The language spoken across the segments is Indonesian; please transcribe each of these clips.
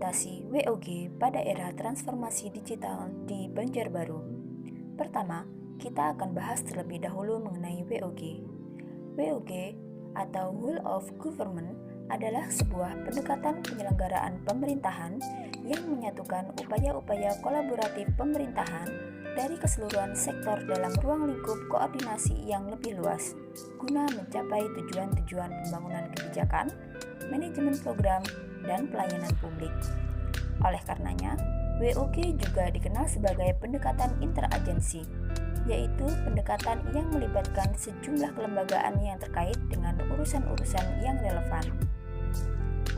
implementasi WOG pada era transformasi digital di Banjarbaru. Pertama, kita akan bahas terlebih dahulu mengenai WOG. WOG atau Whole of Government adalah sebuah pendekatan penyelenggaraan pemerintahan yang menyatukan upaya-upaya kolaboratif pemerintahan dari keseluruhan sektor dalam ruang lingkup koordinasi yang lebih luas, guna mencapai tujuan-tujuan pembangunan kebijakan, manajemen program, dan pelayanan publik. Oleh karenanya, WOG juga dikenal sebagai pendekatan interagensi, yaitu pendekatan yang melibatkan sejumlah kelembagaan yang terkait dengan urusan-urusan yang relevan.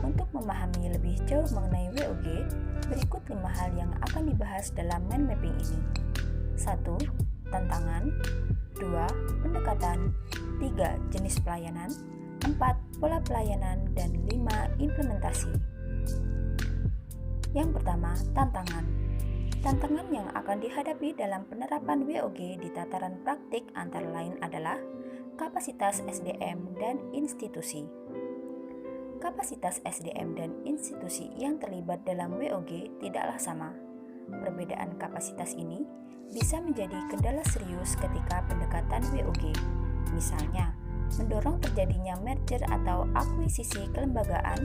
Untuk memahami lebih jauh mengenai WOG, berikut 5 hal yang akan dibahas dalam mind mapping ini. 1. Tantangan. 2. Pendekatan. 3. Jenis pelayanan. 4. Pola pelayanan. Dan 5. Implementasi. Yang pertama, tantangan. Tantangan yang akan dihadapi dalam penerapan WOG di tataran praktik antara lain adalah kapasitas SDM dan institusi. Kapasitas SDM dan institusi yang terlibat dalam WOG tidaklah sama. Perbedaan kapasitas ini bisa menjadi kendala serius ketika pendekatan WOG. Misalnya, mendorong terjadinya merger atau akuisisi kelembagaan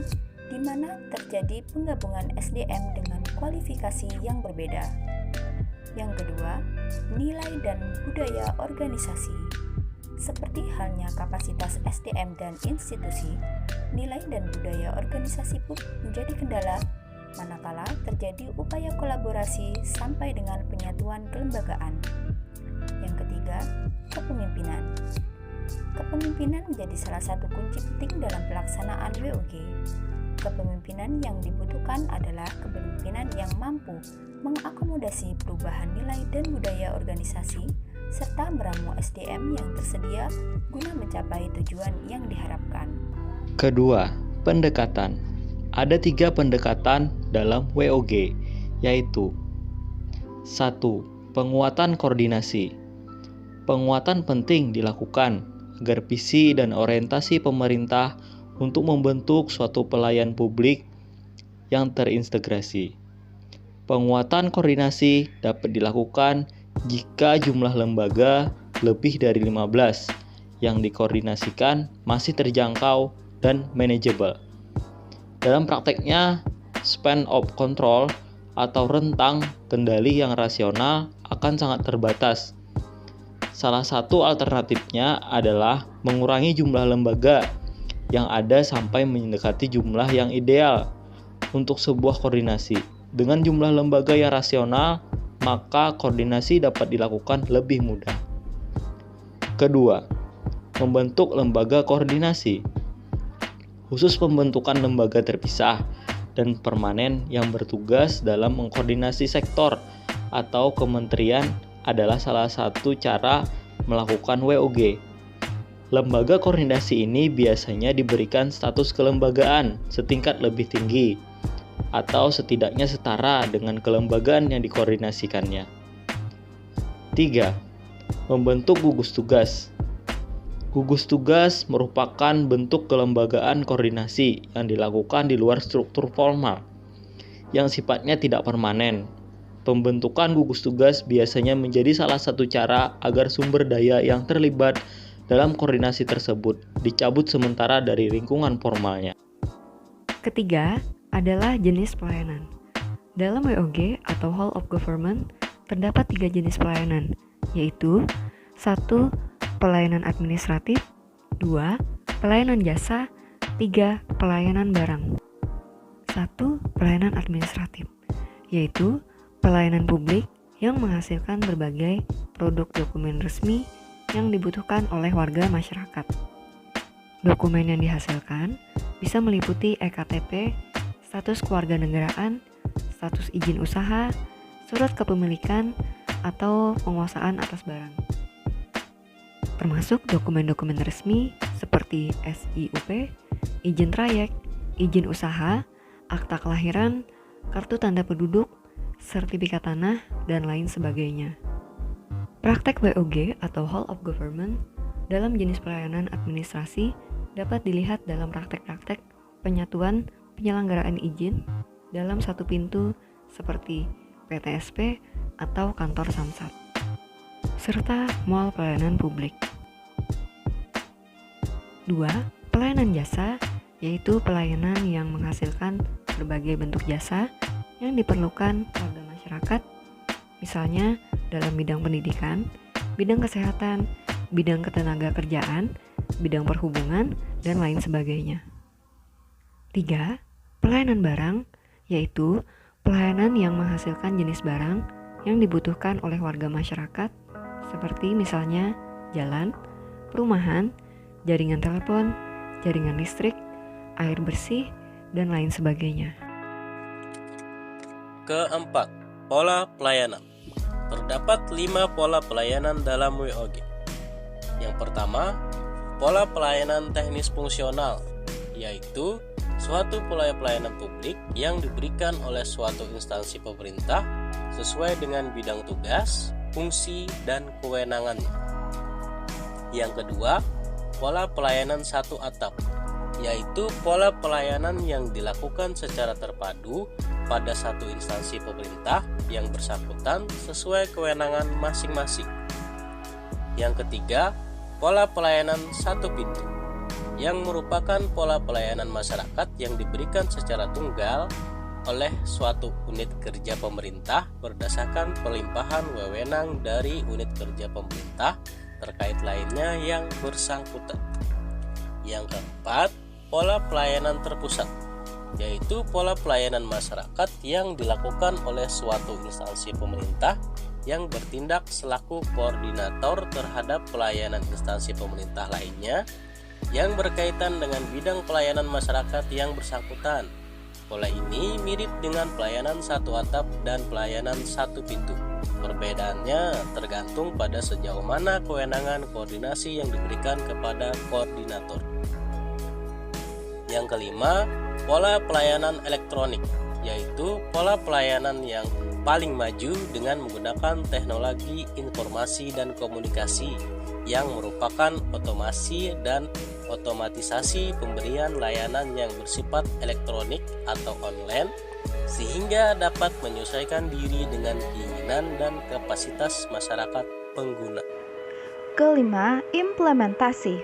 di mana terjadi penggabungan SDM dengan kualifikasi yang berbeda. Yang kedua, nilai dan budaya organisasi. Seperti halnya kapasitas SDM dan institusi, nilai dan budaya organisasi pun menjadi kendala manakala terjadi upaya kolaborasi sampai dengan penyatuan kelembagaan. Yang ketiga, kepemimpinan. Kepemimpinan menjadi salah satu kunci penting dalam pelaksanaan WOG. Kepemimpinan yang dibutuhkan adalah kepemimpinan yang mampu mengakomodasi perubahan nilai dan budaya organisasi serta meramu SDM yang tersedia guna mencapai tujuan yang diharapkan. Kedua, pendekatan. Ada 3 pendekatan dalam WOG, yaitu 1. Penguatan koordinasi. Penguatan penting dilakukan agar visi dan orientasi pemerintah untuk membentuk suatu pelayan publik yang terintegrasi. Penguatan koordinasi dapat dilakukan jika jumlah lembaga lebih dari 15 yang dikoordinasikan masih terjangkau dan manageable. Dalam prakteknya, span of control atau rentang kendali yang rasional akan sangat terbatas. Salah satu alternatifnya adalah mengurangi jumlah lembaga yang ada sampai mendekati jumlah yang ideal untuk sebuah koordinasi. Dengan jumlah lembaga yang rasional, maka koordinasi dapat dilakukan lebih mudah. Kedua, membentuk lembaga koordinasi. Khusus pembentukan lembaga terpisah dan permanen yang bertugas dalam mengkoordinasi sektor atau kementerian adalah salah satu cara melakukan WOG. Lembaga koordinasi ini biasanya diberikan status kelembagaan setingkat lebih tinggi atau setidaknya setara dengan kelembagaan yang dikoordinasikannya. 3. Membentuk gugus tugas. Gugus tugas merupakan bentuk kelembagaan koordinasi yang dilakukan di luar struktur formal yang sifatnya tidak permanen. Pembentukan gugus tugas biasanya menjadi salah satu cara agar sumber daya yang terlibat dalam koordinasi tersebut dicabut sementara dari lingkungan formalnya. Ketiga adalah jenis pelayanan. Dalam WOG atau Whole of Government terdapat 3 jenis pelayanan, yaitu 1. Pelayanan administratif, 2. Pelayanan jasa, 3. Pelayanan barang. 1. Pelayanan administratif, yaitu pelayanan publik yang menghasilkan berbagai produk dokumen resmi yang dibutuhkan oleh warga masyarakat. Dokumen yang dihasilkan bisa meliputi EKTP, status kewarganegaraan, status izin usaha, surat kepemilikan, atau penguasaan atas barang. Termasuk dokumen-dokumen resmi seperti SIUP, izin trayek, izin usaha, akta kelahiran, kartu tanda penduduk, sertifikat tanah, dan lain sebagainya. Praktek WOG atau Whole of Government dalam jenis pelayanan administrasi dapat dilihat dalam praktek-praktek penyatuan penyelenggaraan izin, dalam satu pintu seperti PTSP atau kantor Samsat, serta mall pelayanan publik. 2. Pelayanan jasa, yaitu pelayanan yang menghasilkan berbagai bentuk jasa yang diperlukan warga masyarakat, misalnya dalam bidang pendidikan, bidang kesehatan, bidang ketenaga kerjaan, bidang perhubungan, dan lain sebagainya. 3. Pelayanan barang, yaitu pelayanan yang menghasilkan jenis barang yang dibutuhkan oleh warga masyarakat, seperti misalnya jalan, perumahan, jaringan telepon, jaringan listrik, air bersih, dan lain sebagainya. Keempat, pola pelayanan. Terdapat 5 pola pelayanan dalam WOG. Yang pertama, pola pelayanan teknis fungsional, yaitu suatu pola pelayanan publik yang diberikan oleh suatu instansi pemerintah sesuai dengan bidang tugas, fungsi, dan kewenangannya. Yang kedua, pola pelayanan satu atap, yaitu pola pelayanan yang dilakukan secara terpadu pada satu instansi pemerintah yang bersangkutan sesuai kewenangan masing-masing. Yang ketiga, pola pelayanan satu pintu, yang merupakan pola pelayanan masyarakat yang diberikan secara tunggal oleh suatu unit kerja pemerintah berdasarkan pelimpahan wewenang dari unit kerja pemerintah terkait lainnya yang bersangkutan. Yang keempat, pola pelayanan terpusat, yaitu pola pelayanan masyarakat yang dilakukan oleh suatu instansi pemerintah yang bertindak selaku koordinator terhadap pelayanan instansi pemerintah lainnya yang berkaitan dengan bidang pelayanan masyarakat yang bersangkutan. Pola ini mirip dengan pelayanan satu atap dan pelayanan satu pintu. Perbedaannya tergantung pada sejauh mana kewenangan koordinasi yang diberikan kepada koordinator. Yang kelima, pola pelayanan elektronik, yaitu pola pelayanan yang paling maju dengan menggunakan teknologi informasi dan komunikasi yang merupakan otomasi dan otomatisasi pemberian layanan yang bersifat elektronik atau online, sehingga dapat menyesuaikan diri dengan keinginan dan kapasitas masyarakat pengguna. Kelima, implementasi.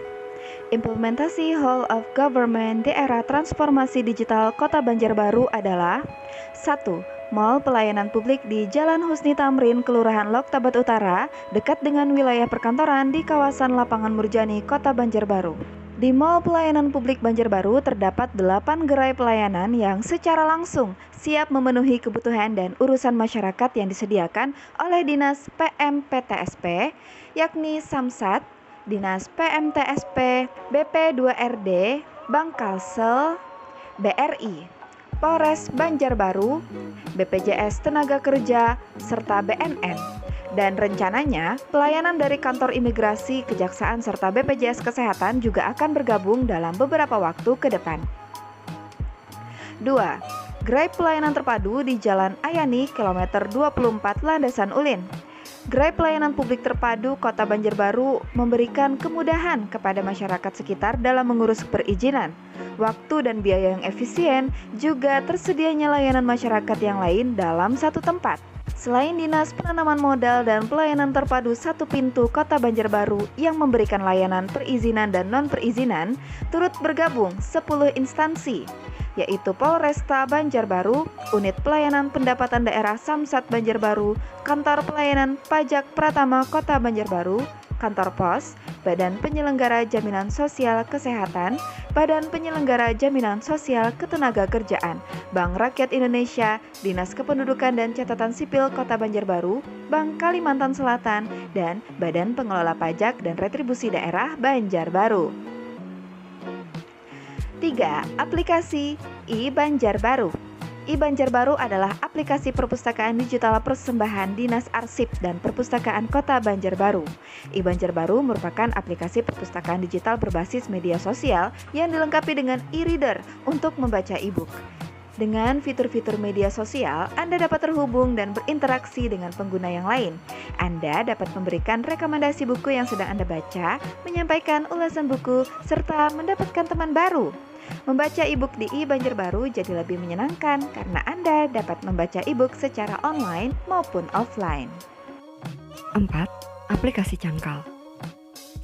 Implementasi Whole of Government di era transformasi digital Kota Banjarbaru adalah 1. Mall pelayanan publik di Jalan Husni Tamrin, Kelurahan Loktabat Utara, dekat dengan wilayah perkantoran di kawasan Lapangan Murjani, Kota Banjarbaru. Di Mall Pelayanan Publik Banjarbaru terdapat 8 gerai pelayanan yang secara langsung siap memenuhi kebutuhan dan urusan masyarakat yang disediakan oleh Dinas PMPTSP, yakni Samsat, Dinas PMTSP, BP2RD, Bangkalsel, BRI, Polres Banjarbaru, BPJS Tenaga Kerja, serta BNN. Dan rencananya, pelayanan dari kantor imigrasi, kejaksaan, serta BPJS Kesehatan juga akan bergabung dalam beberapa waktu ke depan. 2. Gerai pelayanan terpadu di Jalan Ayani, kilometer 24 Landasan Ulin. Gerai pelayanan publik terpadu Kota Banjarbaru memberikan kemudahan kepada masyarakat sekitar dalam mengurus perizinan, waktu dan biaya yang efisien, juga tersedianya layanan masyarakat yang lain dalam satu tempat. Selain Dinas Penanaman Modal dan Pelayanan Terpadu Satu Pintu Kota Banjarbaru yang memberikan layanan perizinan dan non-perizinan, turut bergabung 10 instansi, yaitu Polresta Banjarbaru, Unit Pelayanan Pendapatan Daerah Samsat Banjarbaru, Kantor Pelayanan Pajak Pratama Kota Banjarbaru, Kantor Pos, Badan Penyelenggara Jaminan Sosial Kesehatan, Badan Penyelenggara Jaminan Sosial Ketenagakerjaan, Bank Rakyat Indonesia, Dinas Kependudukan dan Catatan Sipil Kota Banjarbaru, Bank Kalimantan Selatan, dan Badan Pengelola Pajak dan Retribusi Daerah Banjarbaru. 3. Aplikasi iBanjarbaru. iBanjarbaru adalah aplikasi perpustakaan digital persembahan Dinas Arsip dan Perpustakaan Kota Banjarbaru. iBanjarbaru merupakan aplikasi perpustakaan digital berbasis media sosial yang dilengkapi dengan e-reader untuk membaca e-book. Dengan fitur-fitur media sosial, Anda dapat terhubung dan berinteraksi dengan pengguna yang lain. Anda dapat memberikan rekomendasi buku yang sedang Anda baca, menyampaikan ulasan buku, serta mendapatkan teman baru. Membaca e-book di Banjarbaru jadi lebih menyenangkan karena Anda dapat membaca e-book secara online maupun offline. 4. Aplikasi Cangkal.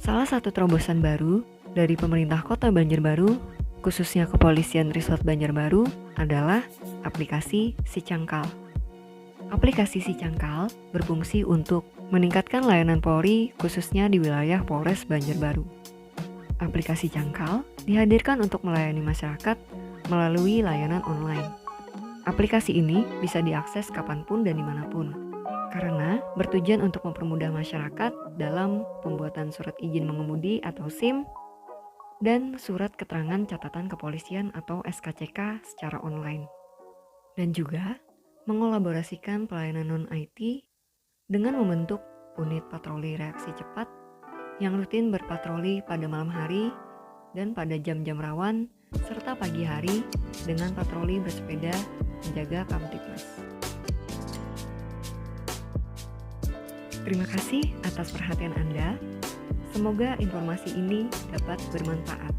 Salah satu terobosan baru dari pemerintah Kota Banjarbaru, khususnya Kepolisian Resort Banjarbaru, adalah aplikasi Si Cangkal. Aplikasi Si Cangkal berfungsi untuk meningkatkan layanan Polri khususnya di wilayah Polres Banjarbaru. Aplikasi Cangkal dihadirkan untuk melayani masyarakat melalui layanan online. Aplikasi ini bisa diakses kapanpun dan dimanapun, karena bertujuan untuk mempermudah masyarakat dalam pembuatan surat izin mengemudi atau SIM dan surat keterangan catatan kepolisian atau SKCK secara online. Dan juga mengolaborasikan pelayanan non-IT dengan membentuk unit patroli reaksi cepat yang rutin berpatroli pada malam hari dan pada jam-jam rawan serta pagi hari dengan patroli bersepeda menjaga Kamtipmas. Terima kasih atas perhatian Anda. Semoga informasi ini dapat bermanfaat.